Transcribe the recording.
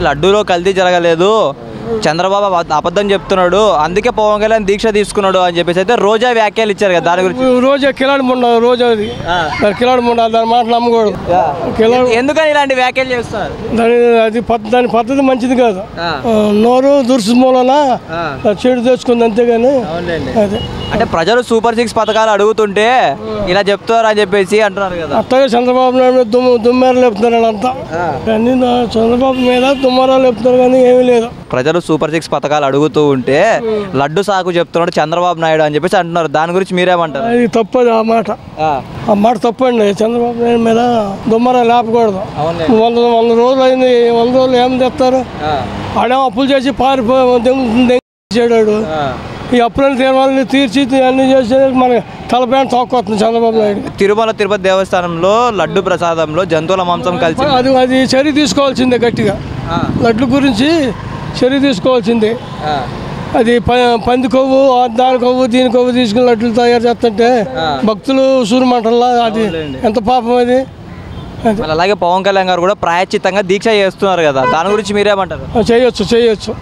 లడ్డూలో కల్తీ జరగలేదు, చంద్రబాబు అబద్ధం చెప్తున్నాడు, అందుకే పవన్ కళ్యాణ్ దీక్ష తీసుకున్నాడు అని చెప్పేసి అయితే రోజా వ్యాఖ్యలు ఇచ్చారు కదా, దాని గురించి. రోజా కిలాడి ముండ, రోజా కిలాడి ముండ, దాని మాట నమ్మకూడదు. ఎందుకని ఇలాంటి వ్యాఖ్యలు చేస్తున్నారు? దాని పద్ధతి మంచిది కాదు. నోరు దుర్సు మూలన చెడు తెచ్చుకుంది అంతేగాని. అదే అంటే ప్రజలు సూపర్ 6 పథకాలు అడుగుతుంటే ఇలా చెప్తారు అని చెప్పేసి అంటున్నారు కదా. అట్లాగే చంద్రబాబు నాయుడు మీద దుమ్మారాలు లేపుతున్నారు వాళ్ళంతా. కానీ చంద్రబాబు మీద దుమ్మారాలు లేపుతున్నారు కానీ ఏమీ లేదు. ప్రజలు సూపర్ 6 పథకాలు అడుగుతూ ఉంటే లడ్డు సాకు చెప్తున్నాడు చంద్రబాబు నాయుడు అని చెప్పేసి అంటున్నారు. దాని గురించి మీరేమంటారు? అది తప్పదు ఆ మాట తప్పండి. చంద్రబాబు నాయుడు మీద దుమ్మారాలు లేపకూడదు. 100 రోజులు అయింది, 100 రోజులు ఏం తెస్తారు? ఆడేమో అప్పులు చేసి పారిపోయాడు. ఈ అప్పులను తీర్మాలని తీర్చి అన్ని చేసే మన తలపైన తోక్కొస్తుంది చంద్రబాబు నాయుడు. తిరుమల తిరుపతి దేవస్థానంలో లడ్డు ప్రసాదంలో జంతువుల మాంసం కలిసి అది చర్య తీసుకోవాల్సిందే, గట్టిగా లడ్డు గురించి చర్య తీసుకోవాల్సిందే. అది పంది కొవ్వు, దాని కొవ్వు, దీని కొవ్వు తీసుకుని లడ్డులు తయారు చేస్తుంటే భక్తులు సూర్యమంటల్లా, అది ఎంత పాపం అది. అలాగే పవన్ కళ్యాణ్ గారు కూడా ప్రాయశ్చిత్తంగా దీక్ష చేస్తున్నారు కదా, దాని గురించి మీరేమంటారు? చేయొచ్చు.